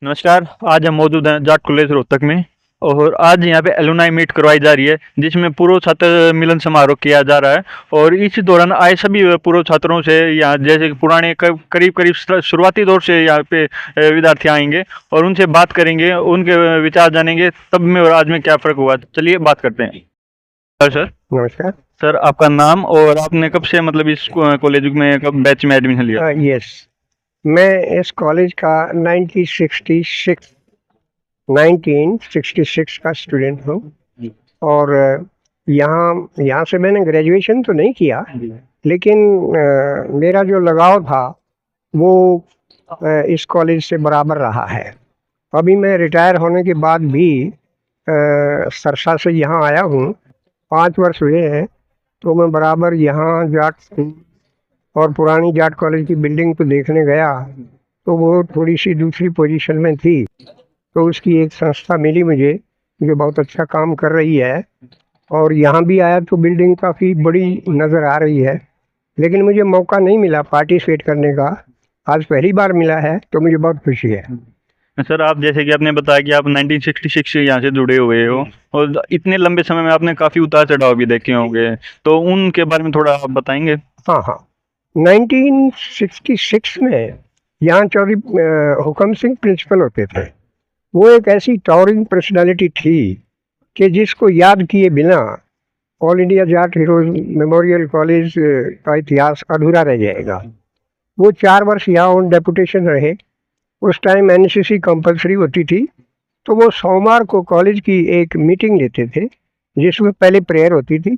नमस्कार। आज हम मौजूद हैं जाट कॉलेज रोहतक में और आज यहाँ पे एलुमनाई मीट करवाई जा रही है जिसमें पूर्व छात्र मिलन समारोह किया जा रहा है। और इस दौरान आए सभी पूर्व छात्रों से यहाँ जैसे कि पुराने करीब करीब शुरुआती दौर से यहाँ पे विद्यार्थी आएंगे और उनसे बात करेंगे, उनके विचार जानेंगे तब में और आज में क्या फ़र्क हुआ। चलिए बात करते हैं। सर नमस्कार सर, आपका नाम और आपने कब से मतलब इस कॉलेज में कब बैच में एडमिशन लिया? यस, मैं इस कॉलेज का 1966 का स्टूडेंट हूँ और यहाँ से मैंने ग्रेजुएशन तो नहीं किया, लेकिन मेरा जो लगाव था वो इस कॉलेज से बराबर रहा है। अभी मैं रिटायर होने के बाद भी सरसा से यहाँ आया हूँ, 5 वर्ष हुए हैं, तो मैं बराबर यहाँ जाट और पुरानी जाट कॉलेज की बिल्डिंग को देखने गया तो वो थोड़ी सी दूसरी पोजीशन में थी, तो उसकी एक संस्था मिली मुझे जो बहुत अच्छा काम कर रही है। और यहाँ भी आया तो बिल्डिंग काफ़ी बड़ी नज़र आ रही है, लेकिन मुझे मौका नहीं मिला पार्टिसिपेट करने का। आज पहली बार मिला है तो मुझे बहुत खुशी है। सर, आप जैसे कि आपने बताया कि आप 1966 से यहाँ से जुड़े हुए हो और इतने लंबे समय में आपने काफ़ी उतार चढ़ाव भी देखे होंगे, तो उनके बारे में थोड़ा आप बताएंगे? हाँ हाँ, 1966 में यहाँ चौधरी हुकम सिंह प्रिंसिपल होते थे। वो एक ऐसी टावरिंग पर्सनालिटी थी कि जिसको याद किए बिना all India Jat heroes memorial college का इतिहास अधूरा रह जाएगा। वो 4 वर्ष यहाँ ऑन डेपुटेशन रहे। उस टाइम एनसीसी कंपलसरी होती थी, तो वो सोमवार को कॉलेज की एक मीटिंग लेते थे जिसमें पहले प्रेयर होती थी,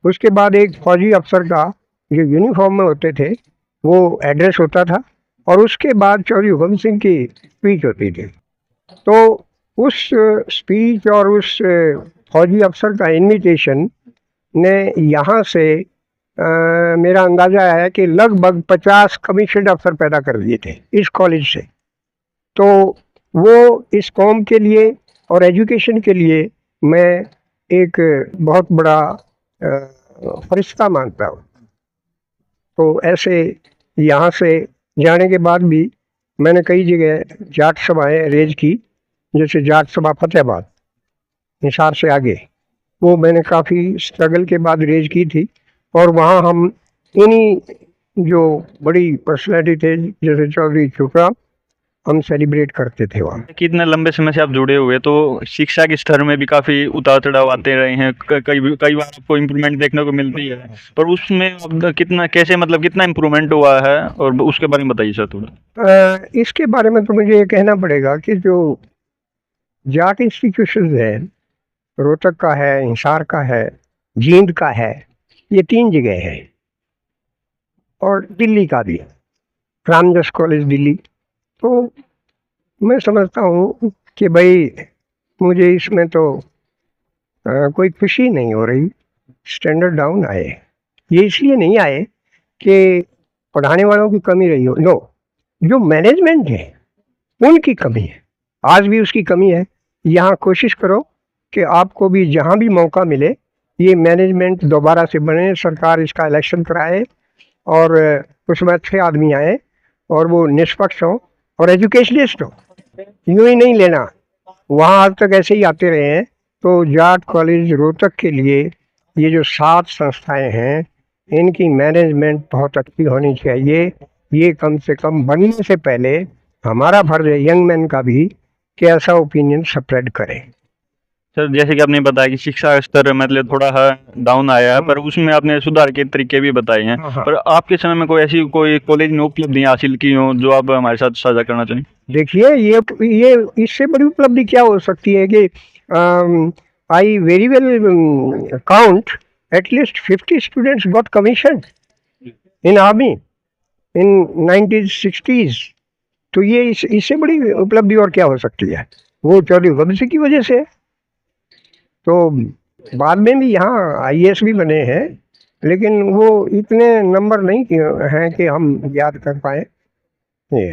उसके बाद एक फौजी अफसर का जो यूनिफॉर्म में होते थे वो एड्रेस होता था और उसके बाद चौधरी हुकम सिंह की स्पीच होती थी। तो उस स्पीच और उस फौजी अफसर का इन्विटेशन ने यहाँ से मेरा अंदाज़ा है कि लगभग 50 कमीशन अफसर पैदा कर दिए थे इस कॉलेज से। तो वो इस कौम के लिए और एजुकेशन के लिए मैं एक बहुत बड़ा फरिश्ता मानता हूँ। तो ऐसे यहाँ से जाने के बाद भी मैंने कई जगह जाट सभाएँ रेज की, जैसे जाट सभा फतेहाबाद हिसार से आगे, वो मैंने काफ़ी स्ट्रगल के बाद रेज की थी और वहाँ हम इन्हीं जो बड़ी पर्सनैलिटी थे जैसे चौधरी छुटराम, हम सेलिब्रेट करते थे वहाँ। कितने लंबे समय से आप जुड़े हुए, तो शिक्षा के स्तर में भी काफ़ी उतार चढ़ाव आते रहे हैं, कई बार आपको इम्प्रूवमेंट देखने को मिलती है, पर उसमें अब कितना कैसे मतलब कितना इम्प्रूवमेंट हुआ है और उसके बारे में बताइए सर थोड़ा। इसके बारे में तो मुझे ये कहना पड़ेगा कि जो जाट इंस्टीट्यूशन है, रोहतक का है, हिसार का है, जींद का है, ये 3 जगह है और दिल्ली का भी, रामजस कॉलेज दिल्ली। तो मैं समझता हूँ कि भाई मुझे इसमें तो कोई खुशी नहीं हो रही। स्टैंडर्ड डाउन आए, ये इसलिए नहीं आए कि पढ़ाने वालों की कमी रही हो, नो, जो मैनेजमेंट है उनकी कमी है, आज भी उसकी कमी है। यहाँ कोशिश करो कि आपको भी जहाँ भी मौका मिले ये मैनेजमेंट दोबारा से बने, सरकार इसका इलेक्शन कराए और उसमें अच्छे आदमी आए और वो निष्पक्ष हो और एजुकेशनिस्ट हो। यूँ ही नहीं लेना, वहाँ आज तक ऐसे ही आते रहे हैं। तो जाट कॉलेज रोहतक के लिए ये जो 7 संस्थाएं हैं इनकी मैनेजमेंट बहुत अच्छी होनी चाहिए। ये कम से कम बनने से पहले हमारा फर्ज है यंग मैन का भी कि ऐसा ओपिनियन स्प्रेड करें। सर, जैसे कि आपने बताया कि शिक्षा स्तर मतलब थोड़ा डाउन आया है, पर उसमें आपने सुधार के तरीके भी बताए हैं। हाँ। पर आपके समय में कोई ऐसी कोई कॉलेज में उपलब्धियां हासिल की हो जो आप हमारे साथ साझा करना चाहें? देखिए, ये इससे बड़ी उपलब्धि क्या हो सकती है कि I very well count at least 50 students got commission in army in 1960s। तो ये इससे बड़ी उपलब्धि और क्या हो सकती है? वो चौधरी हुकम सिंह की वजह से। तो बाद में भी यहाँ आईएएस भी बने हैं, लेकिन वो इतने नंबर नहीं हैं कि हम याद कर पाए। ये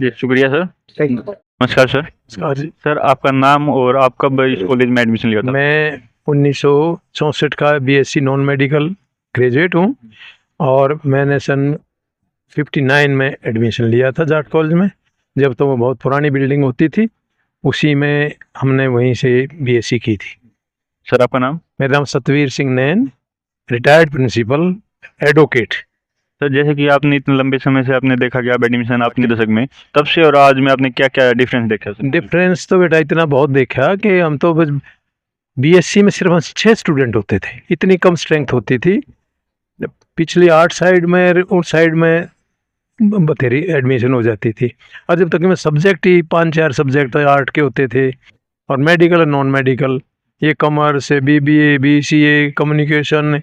जी, शुक्रिया सर। Thank you. नमस्कार सर। सर, आपका नाम और आप कब इस कॉलेज में एडमिशन लिया था? मैं 1964 का बीएससी नॉन मेडिकल ग्रेजुएट हूँ और मैंने सन 59 में एडमिशन लिया था जाट कॉलेज में, जब तो वो बहुत पुरानी बिल्डिंग होती थी, उसी में हमने वहीं से बीएससी की थी। सर आपका नाम? मेरा नाम सतवीर सिंह नैन, रिटायर्ड प्रिंसिपल, एडवोकेट। सर जैसे कि आपने इतने लंबे समय से आपने देखा कि आप एडमिशन आपने दशक में, तब से और आज में आपने क्या क्या डिफरेंस देखा सर? डिफरेंस तो बेटा इतना बहुत देखा कि हम तो बस बीएससी में सिर्फ 6 स्टूडेंट होते थे, इतनी कम स्ट्रेंथ होती थी। पिछली 8 साइड में, उस साइड में बथेरी एडमिशन हो जाती थी। और जब तक में सब्जेक्ट ही 5-4 सब्जेक्ट आर्ट के होते थे, और मेडिकल और नॉन मेडिकल, ये कॉमर्स, बीबीए, बीसीए, कम्युनिकेशन,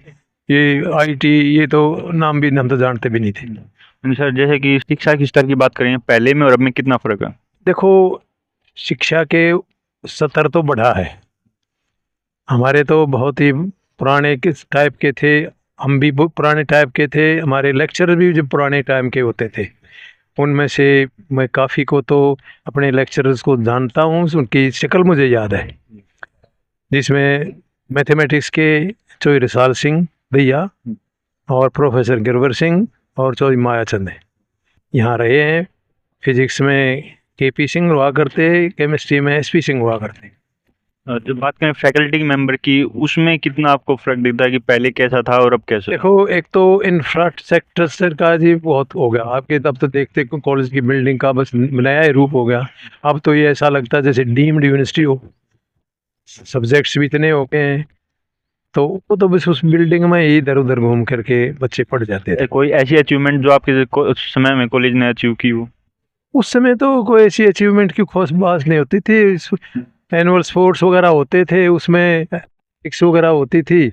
ये आईटी, ये तो नाम भी हम तो जानते भी नहीं थे। सर जैसे कि शिक्षा के स्तर की बात करें पहले में और अब में कितना फर्क है? देखो, शिक्षा के स्तर तो बढ़ा है। हमारे तो बहुत ही पुराने किस टाइप के थे, हम भी बहुत पुराने टाइप के थे, हमारे लेक्चर भी जो पुराने टाइम के होते थे। उनमें से मैं काफ़ी को तो अपने लेक्चरर्स को जानता हूँ, उनकी शक्ल मुझे याद है, जिसमें मैथमेटिक्स के चौधरी रिसाल सिंह भैया और प्रोफेसर गिरवर सिंह और चौधरी मायाचंद है, यहाँ रहे हैं। फिजिक्स में केपी सिंह हुआ करते, केमिस्ट्री में एसपी सिंह हुआ करते। जब बात करें फैकल्टी मेंबर की, उसमें कितना आपको फर्क दिखता है कि पहले कैसा था और अब कैसा? देखो, एक तो इंफ्रास्ट्रक्चर का जी बहुत हो गया आपके, तब तो देखते कॉलेज की बिल्डिंग का बस नया ही रूप हो गया। अब तो ये ऐसा लगता है जैसे डीम्ड यूनिवर्सिटी हो, सब्जेक्ट्स भी इतने हो गए हैं, तो वो तो बस उस बिल्डिंग में ही इधर उधर घूम करके बच्चे पढ़ जाते थे। कोई ऐसी अचीवमेंट जो आपके उस समय में कॉलेज ने अचीव की हो? उस समय तो कोई ऐसी अचीवमेंट की खास बात नहीं होती थी। एनुअल स्पोर्ट्स वगैरह होते थे, उसमें फिक्स वगैरह होती थी,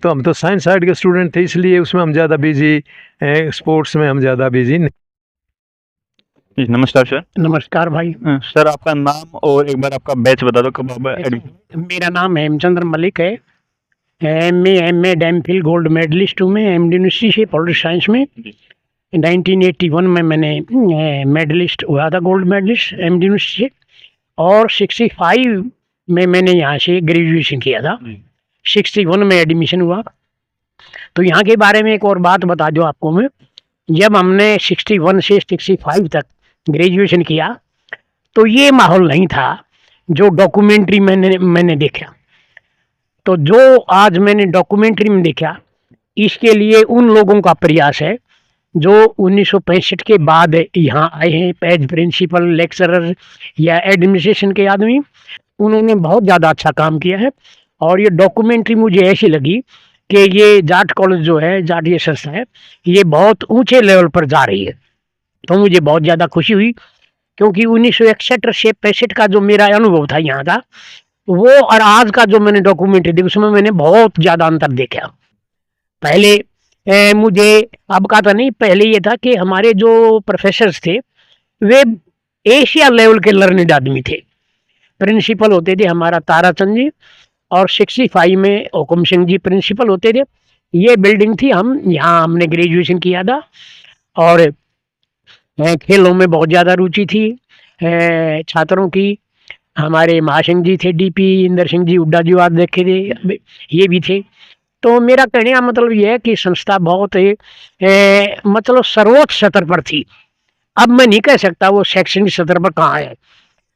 तो हम तो साइंस साइड के स्टूडेंट थे, इसलिए उसमें हम ज़्यादा बिजी, स्पोर्ट्स में हम ज़्यादा बिजी नहीं। जी, नमस्कार सर। नमस्कार भाई। सर आपका नाम और एक बार आपका बैच बता दो कब आप एडमिशन? मेरा नाम हेमचंद्र मलिक है। M A MPhil gold medallist हूँ मैं एमडी यूनिवर्सिटी से पॉलिटिक्स साइंस में। 1981 में मैंने मेडलिस्ट हुआ था, गोल्ड मेडलिस्ट एमडी यूनिवर्सिटी से, और 65 में मैंने यहाँ से ग्रेजुएशन किया था। 61 में एडमिशन हुआ। तो यहाँ के बारे में एक और बात बता दूँ आपको मैं, जब हमने 61 से 65 तक ग्रेजुएशन किया तो ये माहौल नहीं था जो डॉक्यूमेंट्री मैंने देखा। तो जो आज मैंने डॉक्यूमेंट्री में देखा, इसके लिए उन लोगों का प्रयास है जो 1965 के बाद यहाँ आए हैं, एज प्रिंसिपल, लेक्चरर या एडमिनिस्ट्रेशन के आदमी। उन्होंने बहुत ज़्यादा अच्छा काम किया है। और ये डॉक्यूमेंट्री मुझे ऐसी लगी कि ये जाट कॉलेज जो है, जाट ये संस्था है, ये बहुत ऊंचे लेवल पर जा रही है। तो मुझे बहुत ज़्यादा खुशी हुई, क्योंकि 1961 से 65 का जो मेरा अनुभव था यहाँ का, वो और आज का जो मैंने डॉक्यूमेंट्री देखी, उसमें मैंने बहुत ज़्यादा अंतर देखा। पहले मुझे अब का तो नहीं, पहले ये था कि हमारे जो प्रोफेसर्स थे वे एशिया लेवल के लर्निड आदमी थे। प्रिंसिपल होते थे हमारा ताराचंद जी, और 65 में हुकुम सिंह जी प्रिंसिपल होते थे। ये बिल्डिंग थी, हम यहाँ हमने ग्रेजुएशन किया था। और खेलों में बहुत ज़्यादा रुचि थी छात्रों की। हमारे महासिंह जी थे, डीपी इंदर सिंह जी हुड्डा जी आज देखे थे, ये भी थे। तो मेरा कहने का मतलब ये है कि संस्था बहुत मतलब सर्वोच्च स्तर पर थी। अब मैं नहीं कह सकता वो शैक्षणिक स्तर पर कहाँ है,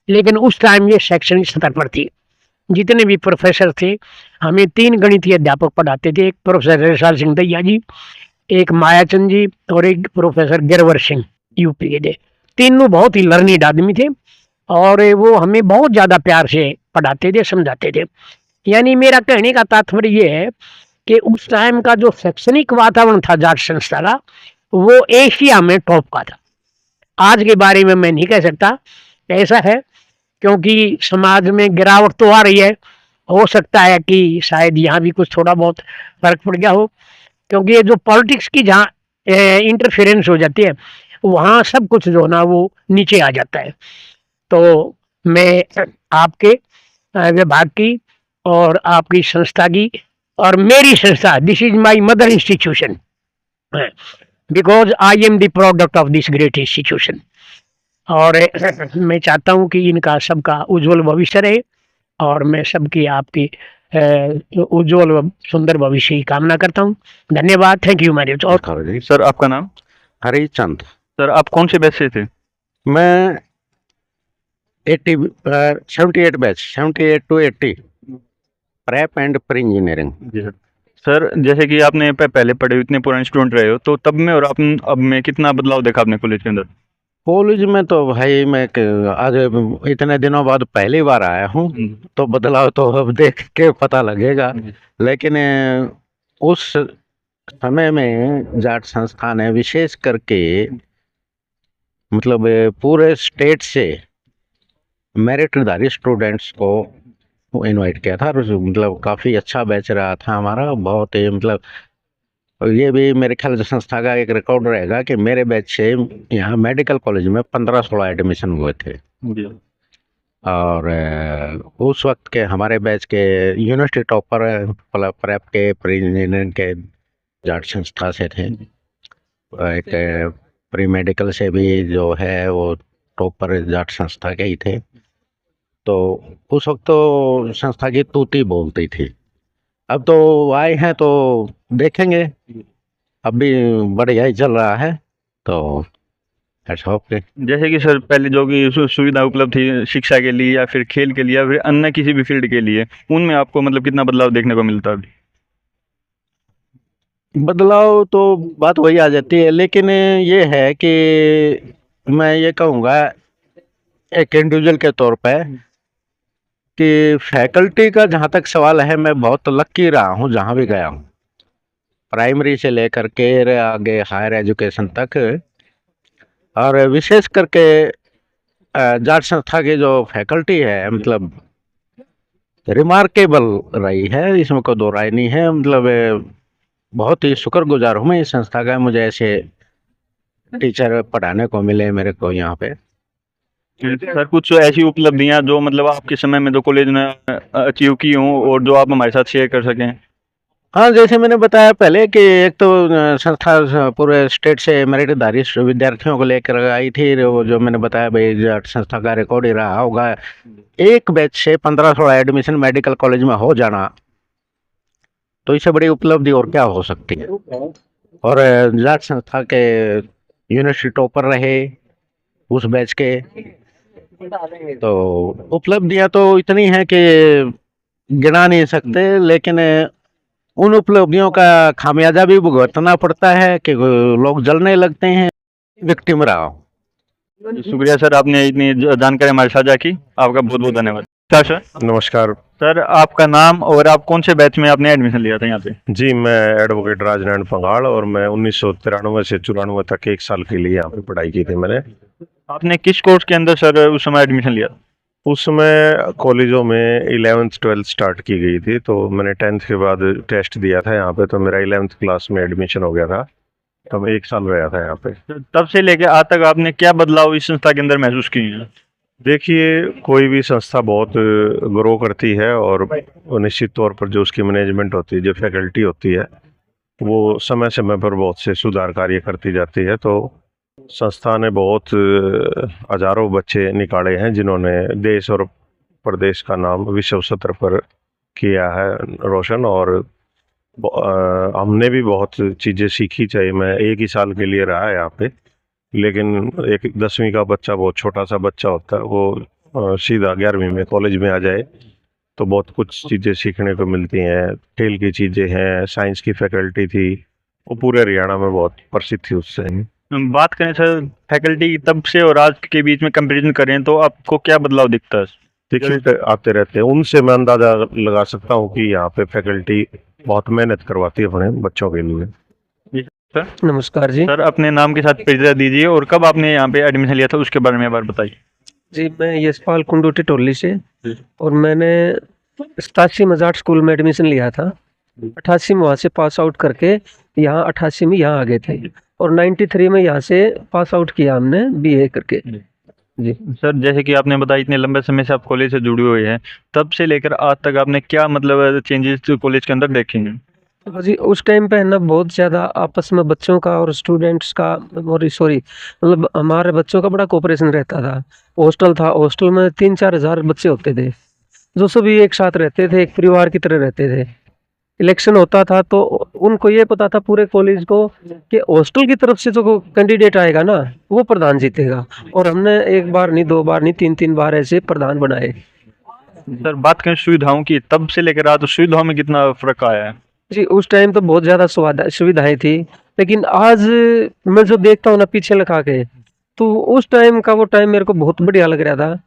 लेकिन उस टाइम ये शैक्षणिक स्तर पर थी। जितने भी प्रोफेसर थे, हमें 3 गणितीय अध्यापक पढ़ाते थे, एक प्रोफेसर रिसाल सिंह दैया जी, एक मायाचंद जी और एक प्रोफेसर गिरवर सिंह यूपी के थे। तीनों बहुत ही लर्निड आदमी थे और वो हमें बहुत ज़्यादा प्यार से पढ़ाते थे, समझाते थे। यानी मेरा कहने का तात्पर्य ये है कि उस टाइम का जो शैक्षणिक वातावरण था जाट संस्था का, वो एशिया में टॉप का था। आज के बारे में मैं नहीं कह सकता, ऐसा है क्योंकि समाज में गिरावट तो आ रही है। हो सकता है कि शायद यहाँ भी कुछ थोड़ा बहुत फर्क पड़ गया हो, क्योंकि ये जो पॉलिटिक्स की जहाँ इंटरफेरेंस हो जाती है, वहाँ सब कुछ जो ना वो नीचे आ जाता है। तो मैं आपके विभाग की और आपकी संस्था की और मेरी संस्था, this is my mother institution, because I am the product of this great institution. और मैं चाहता हूँ कि इनका सबका उज्जवल भविष्य रहे, और मैं सबकी आपकी उज्जवल व सुंदर भविष्य की कामना करता हूँ। धन्यवाद, थैंक यू मैरिज। और सर आपका नाम? हरिचंद। सर आप कौन से बैच से थे? मैं 80 78 batch 78 to 80 prep and pre engineering. जी सर। सर जैसे कि आपने पहले पढ़े हो, इतने पुराने स्टूडेंट रहे हो, तो तब में और अब में कितना बदलाव देखा आपने कॉलेज के अंदर? कॉलेज में तो भाई आज इतने दिनों बाद पहली बार आया हूँ, तो बदलाव तो अब देख के पता लगेगा। लेकिन उस समय में जाट संस्था ने विशेष करके मतलब पूरे स्टेट से मेरिटधारी स्टूडेंट्स को इनवाइट किया था, और मतलब काफ़ी अच्छा बैच रहा था हमारा, बहुत ही मतलब ये भी मेरे ख्याल से संस्था का एक रिकॉर्ड रहेगा कि मेरे बैच से यहाँ मेडिकल कॉलेज में 15-16 एडमिशन हुए थे। जी। और उस वक्त के हमारे बैच के यूनिवर्सिटी टॉपर प्रेप के प्री इंजीनियरिंग के जाट संस्था से थे। एक प्री मेडिकल से भी जो है वो टॉपर जाट संस्था के ही थे। तो उस वक्त तो संस्था की तूती बोलती थी। अब तो आए हैं तो देखेंगे, अभी बढ़िया ही चल रहा है, तो के जैसे कि सर पहले जो भी सुविधा उपलब्ध थी शिक्षा के लिए या फिर खेल के लिए या फिर अन्य किसी भी फील्ड के लिए, उनमें आपको मतलब कितना बदलाव देखने को मिलता है अभी? बदलाव तो बात वही आ जाती है, लेकिन ये है कि मैं ये कहूँगा एक इंडिविजुअल के तौर पे कि फैकल्टी का जहाँ तक सवाल है, मैं बहुत लकी रहा हूँ जहाँ भी गया हूँ, प्राइमरी से लेकर के आगे हायर एजुकेशन तक। और विशेष करके जाट संस्था की जो फैकल्टी है मतलब रिमार्केबल रही है, इसमें कोई दो राय नहीं है। मतलब बहुत ही शुक्रगुजार हूँ मैं इस संस्था का, मुझे ऐसे टीचर पढ़ाने को मिले मेरे को यहाँ पे। सर कुछ ऐसी उपलब्धियां जो मतलब आपके समय में जो कॉलेज ने अचीव की हों और जो आप हमारे साथ शेयर कर सकें? हाँ, जैसे मैंने बताया पहले कि एक तो संस्था पूरे स्टेट से मेरिटधारी विद्यार्थियों को लेकर आई थी, वो जो मैंने बताया भाई जाट संस्था का रिकॉर्ड ही रहा होगा। एक बैच से 15-16 एडमिशन मेडिकल कॉलेज में हो जाना, तो इससे बड़ी उपलब्धि और क्या हो सकती है। और जाट संस्था के यूनिवर्सिटी टॉपर रहे उस बैच के, तो उपलब्धियां तो इतनी हैं कि गिना नहीं सकते। लेकिन उन उपलब्धियों का खामियाजा भी भुगतना पड़ता है कि लोग जलने लगते हैं, विक्टिम रहा हूँ। शुक्रिया सर, आपने इतनी जानकारी हमारे साझा की, आपका बहुत बहुत धन्यवाद। सर नमस्कार सर, आपका नाम और आप कौन से बैच में आपने एडमिशन लिया था यहाँ पे? जी, मैं एडवोकेट राजनारायण पंगाड़, और मैं 1993 से 94 तक 1 साल के लिए यहाँ पे पढ़ाई की थी मैंने। आपने किस कोर्स के अंदर सर उस समय एडमिशन लिया? उस समय कॉलेजों में 11th 12th स्टार्ट की गई थी, तो मैंने 10th के बाद टेस्ट दिया था यहाँ पे, तो मेरा 11th क्लास में एडमिशन हो गया था, तो मैं 1 साल रहा था यहाँ पे। तब से लेके आज तक आपने क्या बदलाव इस संस्था के अंदर महसूस किए हैं? देखिए, कोई भी संस्था बहुत ग्रो करती है और निश्चित तौर पर जो उसकी मैनेजमेंट होती है, जो फैकल्टी होती है, वो समय समय पर बहुत से सुधार कार्य करती जाती है। तो संस्था ने बहुत हजारों बच्चे निकाले हैं जिन्होंने देश और प्रदेश का नाम विश्व स्तर पर किया है रोशन, और हमने भी बहुत चीज़ें सीखी। चाहिए मैं 1 ही साल के लिए रहा यहाँ पे, लेकिन एक 10वीं का बच्चा, बहुत छोटा सा बच्चा होता है, वो सीधा 11वीं में कॉलेज में आ जाए तो बहुत कुछ चीज़ें सीखने को मिलती हैं। खेल की चीज़ें हैं, साइंस की फैकल्टी थी, वो पूरे हरियाणा में बहुत प्रसिद्ध थी उससे। बात करें सर फैकल्टी तब से और आज के बीच में कंपैरिजन करें तो आपको क्या बदलाव दिखता है? देखिए, आते रहते हैं, उनसे मैं अंदाज़ा लगा सकता हूँ कि यहाँ पे फैकल्टी बहुत मेहनत करवाती है अपने बच्चों के लिए। सर नमस्कार जी। सर अपने नाम के साथ परिचय दीजिए और कब आपने यहाँ पे एडमिशन लिया था उसके बारे में एक बार बताइए। जी, मैं यशपाल कुंडू टिटोली से, और मैंने 87 में जाट स्कूल में एडमिशन लिया था। 88 में वहाँ से पास आउट करके यहाँ 88 में यहाँ आ गए थे, और 93 में यहाँ से पास आउट किया हमने BA करके। जी सर, जैसे कि आपने बताया इतने लंबे समय से आप कॉलेज से जुड़े हुए हैं, तब से लेकर आज तक आपने क्या मतलब चेंजेस कॉलेज के अंदर देखे हैं? तो जी, उस टाइम पे है ना बहुत ज़्यादा आपस में बच्चों का और स्टूडेंट्स का, और सॉरी मतलब हमारे बच्चों का बड़ा कोऑपरेशन रहता था। हॉस्टल था, हॉस्टल में 3-4 हज़ार बच्चे होते थे जो सभी एक साथ रहते थे, एक परिवार की तरह रहते थे। इलेक्शन होता था तो उनको ये पता था पूरे कॉलेज को कि हॉस्टल की तरफ से जो कैंडिडेट आएगा ना वो प्रधान जीतेगा, और हमने एक बार नहीं, दो बार नहीं, तीन तीन बार ऐसे प्रधान बनाए। सर बात करें सुविधाओं की, तब से लेकर आज सुविधाओं में कितना फर्क आया है? जी, उस टाइम तो बहुत ज़्यादा सुविधाएं थी, लेकिन आज मैं जो देखता हूँ ना पीछे लगा के, तो उस टाइम का वो टाइम मेरे को बहुत बढ़िया लग रहा था।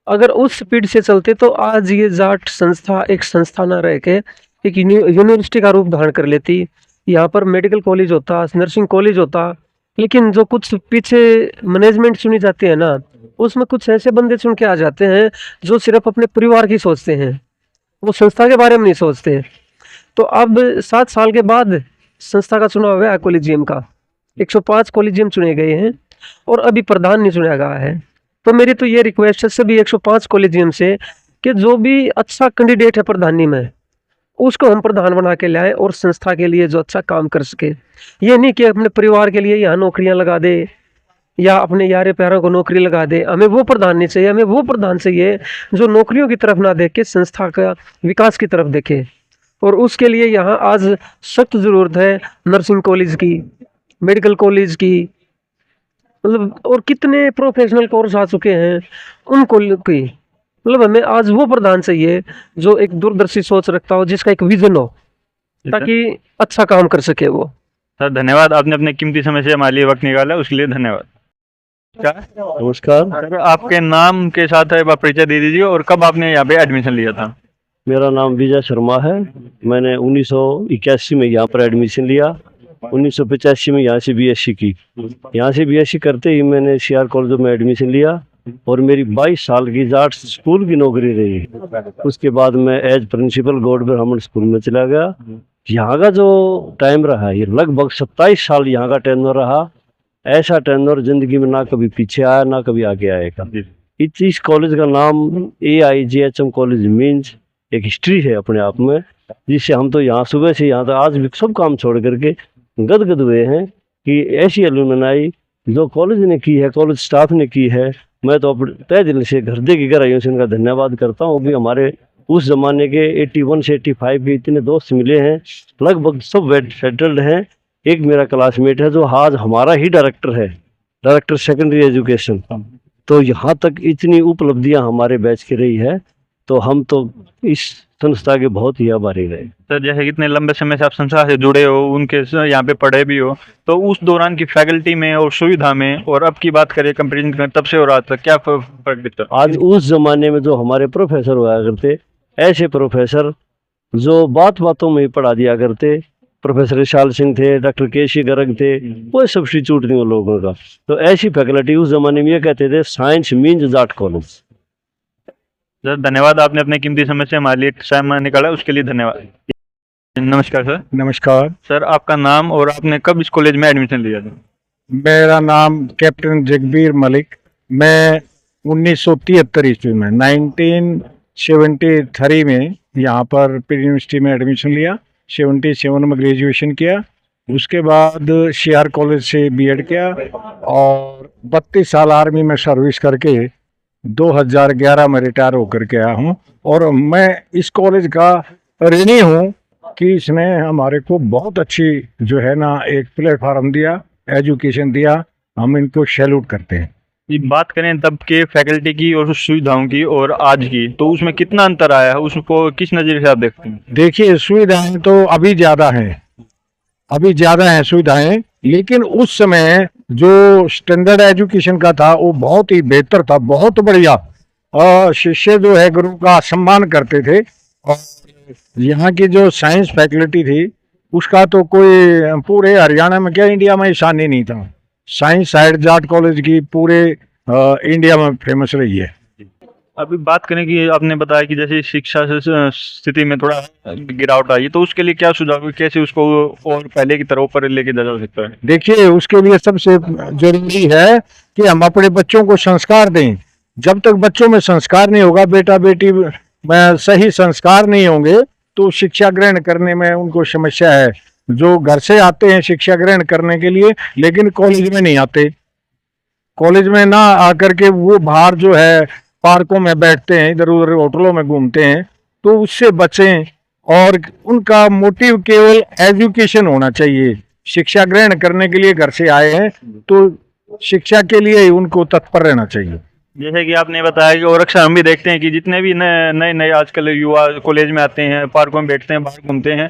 अगर उस स्पीड से चलते तो आज ये जाट संस्था एक संस्था ना रह के एक यूनिवर्सिटी का रूप धारण कर लेती। यहाँ पर मेडिकल कॉलेज होता, नर्सिंग कॉलेज होता, लेकिन जो कुछ पीछे मैनेजमेंट चुनी जाती है ना, उसमें कुछ ऐसे बंदे चुन के आ जाते हैं जो सिर्फ अपने परिवार की सोचते हैं, वो संस्था के बारे में नहीं सोचते। तो अब 7 साल के बाद संस्था का चुनाव हुआ है कॉलेजियम का, 105 कॉलेजियम चुने गए हैं और अभी प्रधान नहीं चुना गया है। तो मेरी तो ये रिक्वेस्ट है सभी 105 कॉलेजियम से कि जो भी अच्छा कैंडिडेट है प्रधानी में, उसको हम प्रधान बना के लाएं और संस्था के लिए जो अच्छा काम कर सके। ये नहीं कि अपने परिवार के लिए यहाँ नौकरियां लगा दे या अपने यारे प्यारों को नौकरी लगा दे। हमें वो प्रधान नहीं चाहिए, हमें वो प्रधान चाहिए जो नौकरियों की तरफ ना देखे, संस्था का विकास की तरफ देखे। और उसके लिए यहाँ आज सख्त ज़रूरत है नर्सिंग कॉलेज की, मेडिकल कॉलेज की, मतलब और कितने प्रोफेशनल कोर्स आ चुके हैं उनको की, मतलब हमें आज वो प्रधान चाहिए जो एक दूरदर्शी सोच रखता हो, जिसका एक विजन हो, ताकि अच्छा काम कर सके वो। सर धन्यवाद, आपने अपने कीमती समय से हमारे लिए वक्त निकाला, उसके लिए धन्यवाद। क्या नमस्कार, सर आपके नाम के साथ एक बार परिचय दे दीजिए और कब आपने यहाँ पे एडमिशन लिया था? मेरा नाम विजय शर्मा है। मैंने 1981 में यहाँ पर एडमिशन लिया। 1985 में यहाँ से बीएससी की। यहाँ से बीएससी करते ही मैंने सीआर कॉलेज में एडमिशन लिया और मेरी 22 साल की जाट स्कूल की नौकरी रही। उसके बाद मैं एज प्रिंसिपल गॉड ब्राह्मण स्कूल में चला गया। यहाँ का जो टाइम रहा ये लगभग 27 साल यहाँ का टेन्योर रहा। ऐसा टेन्योर जिंदगी में ना कभी पीछे आया ना कभी आगे आएगा। इस कॉलेज का नाम AIJHM कॉलेज मीन्स एक हिस्ट्री है अपने आप में, जिससे हम तो यहाँ सुबह से यहाँ तक आज भी सब काम छोड़ करके गदगद हुए हैं कि ऐसी एलुमनाई जो कॉलेज ने की है, कॉलेज स्टाफ ने की है। मैं तो अपने तय दिल से हृदय की गहराइयों से इनका धन्यवाद करता हूँ कि हमारे उस ज़माने के 81 से 85 के इतने दोस्त मिले हैं, लगभग सब वेल सेटल्ड हैं। एक मेरा क्लासमेट है जो आज हमारा ही डायरेक्टर है, डायरेक्टर सेकेंडरी एजुकेशन। तो यहाँ तक इतनी उपलब्धियाँ हमारे बैच की रही है, तो हम तो इस संस्था के बहुत ही आभारी रहे। सर जैसे कितने लंबे समय से आप संस्था से जुड़े हो, उनके यहाँ पे पढ़े भी हो, तो उस दौरान की फैकल्टी में और सुविधा में और अब की बात करें कंपेरिजन करें तब से और आज तक, क्या फर्क दिखता है? आज उस जमाने में जो हमारे प्रोफेसर हुआ करते, ऐसे प्रोफेसर जो बात बातों में ही पढ़ा दिया करते, प्रोफेसर विशाल सिंह थे, डॉक्टर केसी गर्ग थे, कोई सब्स्टिट्यूट नहीं उन लोगों का। तो ऐसी फैकल्टी उस जमाने में ये कहते थे science means Jat college. Sir धन्यवाद, आपने अपने कीमती समय से हमारे लिए समय निकाला, उसके लिए धन्यवाद। नमस्कार सर। नमस्कार, सर आपका नाम और आपने कब इस कॉलेज में एडमिशन लिया था? मेरा नाम कैप्टन जगबीर मलिक। मैं 1973 ईस्वी में 1973 में यहाँ पर प्री यूनिवर्सिटी में एडमिशन लिया। 77 में ग्रेजुएशन किया। उसके बाद CR कॉलेज से बीएड किया और 32 साल आर्मी में सर्विस करके 2011 में रिटायर होकर के आया हूँ। और मैं इस कॉलेज का ऋणी हूँ कि इसने हमारे को बहुत अच्छी जो है ना एक प्लेटफार्म दिया, एजुकेशन दिया। हम इनको सैल्यूट करते हैं। ये बात करें तब के फैकल्टी की और सुविधाओं की और आज की, तो उसमें कितना अंतर आया है, उसको किस नज़रिए से आप देखते हैं? देखिए, सुविधाएं तो अभी ज़्यादा हैं, सुविधाएं, लेकिन उस समय जो स्टैंडर्ड एजुकेशन का था वो बहुत ही बेहतर था, बहुत बढ़िया। और शिष्य जो है गुरु का सम्मान करते थे। और यहाँ की जो साइंस फैकल्टी थी उसका तो कोई पूरे हरियाणा में क्या इंडिया में शान नहीं था। साइंस साइड जाट कॉलेज की पूरे इंडिया में फेमस रही है। अभी बात करें कि आपने बताया कि जैसे शिक्षा स्थिति में थोड़ा गिरावट आई, तो उसके लिए क्या सुझाव, कैसे उसको और पहले की तरह ऊपर लेके जा सकता है? देखिए, उसके लिए सबसे जरूरी है कि हम अपने बच्चों को संस्कार दें। जब तक बच्चों में संस्कार नहीं होगा, बेटा बेटी में सही संस्कार नहीं होंगे, तो शिक्षा ग्रहण करने में उनको समस्या है। जो घर से आते हैं शिक्षा ग्रहण करने के लिए, लेकिन कॉलेज में नहीं आते, कॉलेज में ना आकर के वो बाहर जो है पार्कों में बैठते हैं, इधर उधर होटलों में घूमते हैं। तो उससे बचें और उनका मोटिव केवल एजुकेशन होना चाहिए। शिक्षा ग्रहण करने के लिए घर से आए हैं तो शिक्षा के लिए ही उनको तत्पर रहना चाहिए। जैसे कि आपने बताया कि और अक्सर हम भी देखते हैं कि जितने भी नए नए आजकल युवा कॉलेज में आते हैं, पार्कों में बैठते हैं, बाहर घूमते हैं,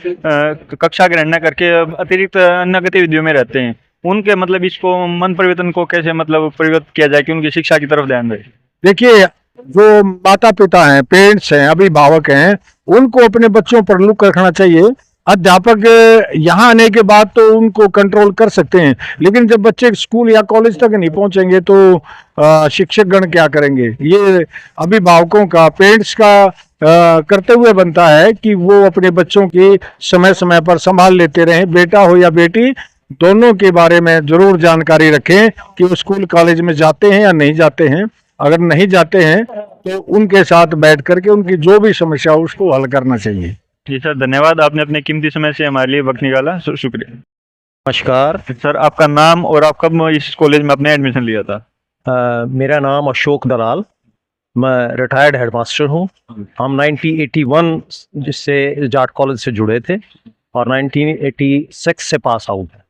कक्षा ग्रहण न करके अतिरिक्त अन्य गतिविधियों में रहते हैं, उनके मतलब इसको मन परिवर्तन को कैसे मतलब परिवर्तित किया जाए कि उनकी शिक्षा की तरफ ध्यान रहे? देखिए, जो माता पिता हैं, पेरेंट्स हैं, अभिभावक हैं, उनको अपने बच्चों पर लुक रखना चाहिए। अध्यापक यहाँ आने के बाद तो उनको कंट्रोल कर सकते हैं, लेकिन जब बच्चे स्कूल या कॉलेज तक नहीं पहुंचेंगे तो शिक्षकगण क्या करेंगे? ये अभिभावकों का, पेरेंट्स का कर्तव्य बनता है कि वो अपने बच्चों की समय समय पर संभाल लेते रहें। बेटा हो या बेटी, दोनों के बारे में जरूर जानकारी रखें कि वो स्कूल कॉलेज में जाते हैं या नहीं जाते हैं। अगर नहीं जाते हैं तो उनके साथ बैठ करके उनकी जो भी समस्या हो उसको हल करना चाहिए। जी सर, धन्यवाद, आपने अपने कीमती समय से हमारे लिए वक्त निकाला, शुक्रिया। नमस्कार। सर, आपका नाम और आप कब इस कॉलेज में अपने एडमिशन लिया था? मेरा नाम अशोक दलाल, मैं रिटायर्ड हेडमास्टर हूँ। हम 1981 जिससे जाट कॉलेज से जुड़े थे और 1986 से पास आउट है।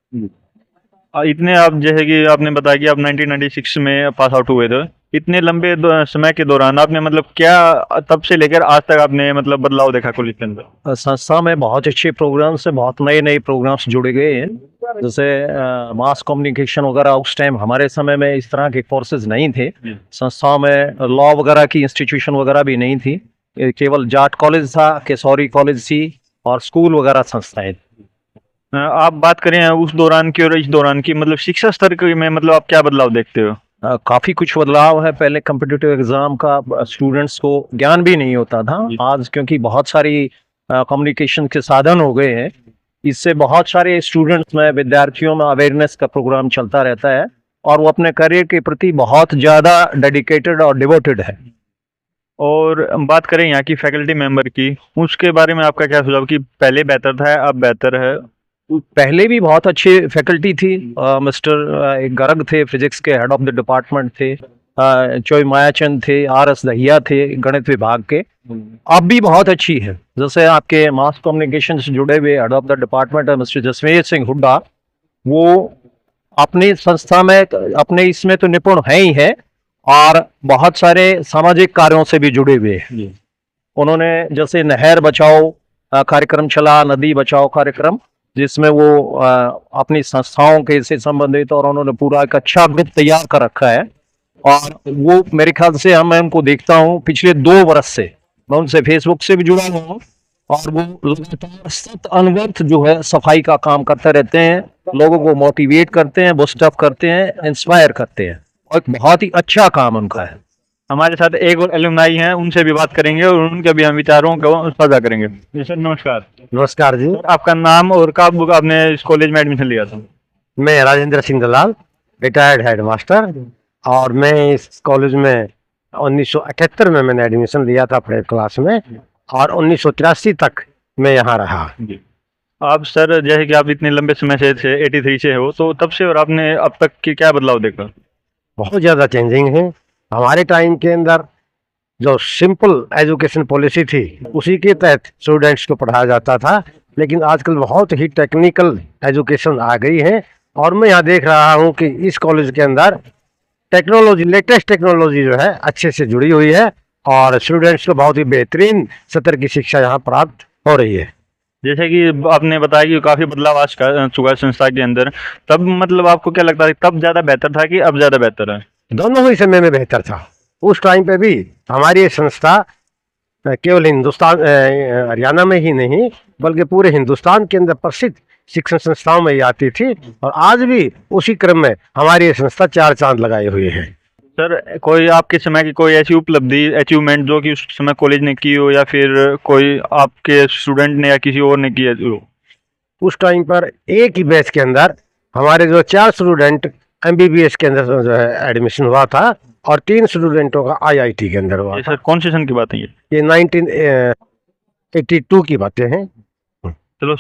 इतने आप जैसे कि आपने बताया कि आप 1996 में पास आउट हुए थे, इतने लंबे समय के दौरान आपने मतलब क्या तब से लेकर आज तक आपने मतलब बदलाव देखा कॉलेज के अंदर? संस्था में बहुत अच्छे प्रोग्राम्स से बहुत नए नए प्रोग्राम्स जुड़े गए हैं, जैसे मास कम्युनिकेशन वगैरह। उस टाइम हमारे समय में इस तरह के कोर्सेज नहीं थे। संस्थाओं में लॉ वगैरह की इंस्टीट्यूशन वगैरह भी नहीं थी, केवल जाट कॉलेज था, केसौरी कॉलेज थी और स्कूल वगैरह संस्थाएं। आप बात करें उस दौरान की और इस दौरान की, मतलब शिक्षा स्तर में मतलब आप क्या बदलाव देखते हो? काफ़ी कुछ बदलाव है। पहले कम्पिटिटिव एग्ज़ाम का स्टूडेंट्स को ज्ञान भी नहीं होता था। आज क्योंकि बहुत सारी कम्युनिकेशन के साधन हो गए हैं, इससे बहुत सारे स्टूडेंट्स में, विद्यार्थियों में अवेयरनेस का प्रोग्राम चलता रहता है और वो अपने करियर के प्रति बहुत ज़्यादा डेडिकेटेड और डिवोटेड है। और बात करें यहाँ की फैकल्टी मेंबर की, उसके बारे में आपका क्या सुझाव कि पहले बेहतर था, अब बेहतर है? पहले भी बहुत अच्छी फैकल्टी थी। मिस्टर एक गर्ग थे, फिजिक्स के हेड ऑफ द डिपार्टमेंट थे। चोई मायाचंद थे, RS दहिया थे गणित विभाग के। अब भी बहुत अच्छी है। जैसे आपके मास कम्युनिकेशन से जुड़े हुए हेड ऑफ द डिपार्टमेंट है मिस्टर जसमेर सिंह हुड्डा, वो अपनी संस्था में, अपने इसमें तो निपुण है ही है और बहुत सारे सामाजिक कार्यों से भी जुड़े हुए हैं। उन्होंने जैसे नहर बचाओ कार्यक्रम चला, नदी बचाओ कार्यक्रम, जिसमें वो अपनी संस्थाओं के से संबंधित, और उन्होंने पूरा एक अच्छा ग्रुप तैयार कर रखा है। और वो मेरे ख्याल से मैं उनको देखता हूँ पिछले 2 वर्ष से, मैं उनसे फेसबुक से भी जुड़ा हुआ हूँ और वो लगातार सत अनवर्थ जो है सफाई का काम करते रहते हैं, लोगों को मोटिवेट करते हैं, बूस्ट अप करते हैं, इंस्पायर करते हैं और एक बहुत ही अच्छा काम उनका है। हमारे साथ एक और एलुमनाई हैं, उनसे भी बात करेंगे और उनके भी हम विचारों को साझा करेंगे। जी सर, नमस्कार। नमस्कार जी। आपका नाम और कब आपने इस कॉलेज में एडमिशन लिया था? मैं राजेंद्र सिंह दलाल, रिटायर्ड हेडमास्टर, और मैं इस कॉलेज में 1978 में मैंने एडमिशन लिया था अपने क्लास में और 1983 तक मैं यहाँ रहा। आप सर जैसे कि आप इतने लंबे समय से 83 से हो, तो तब से और आपने अब तक की क्या बदलाव देखा? बहुत ज़्यादा चेंजिंग है। हमारे टाइम के अंदर जो सिंपल एजुकेशन पॉलिसी थी उसी के तहत स्टूडेंट्स को पढ़ाया जाता था, लेकिन आजकल बहुत ही टेक्निकल एजुकेशन आ गई है और मैं यहाँ देख रहा हूँ कि इस कॉलेज के अंदर टेक्नोलॉजी, लेटेस्ट टेक्नोलॉजी जो है अच्छे से जुड़ी हुई है और स्टूडेंट्स को बहुत ही बेहतरीन स्तर की शिक्षा यहाँ प्राप्त हो रही है। जैसे कि आपने बताया कि काफ़ी बदलाव आ चुका है संस्था के अंदर, तब मतलब आपको क्या लगता है तब ज़्यादा बेहतर था कि अब ज़्यादा बेहतर है? दोनों ही समय में बेहतर था। उस टाइम पे भी हमारी ये संस्था केवल हिंदुस्तान, हरियाणा में ही नहीं बल्कि पूरे हिंदुस्तान के अंदर प्रसिद्ध शिक्षण संस्थाओं में ही आती थी और आज भी उसी क्रम में हमारी ये संस्था 4 चांद लगाए हुए है। सर, कोई आपके समय की कोई ऐसी उपलब्धि, अचीवमेंट जो कि उस समय कॉलेज ने की हो या फिर कोई आपके स्टूडेंट ने या किसी और ने की हो? उस टाइम पर एक ही बैच के अंदर हमारे जो 4 स्टूडेंट MBBS के अंदर जो है एडमिशन हुआ था और 3 स्टूडेंटों का IIT के अंदर हुआ। सर, कौन से सन की बात है ये? 1982 की बातें हैं। चलो।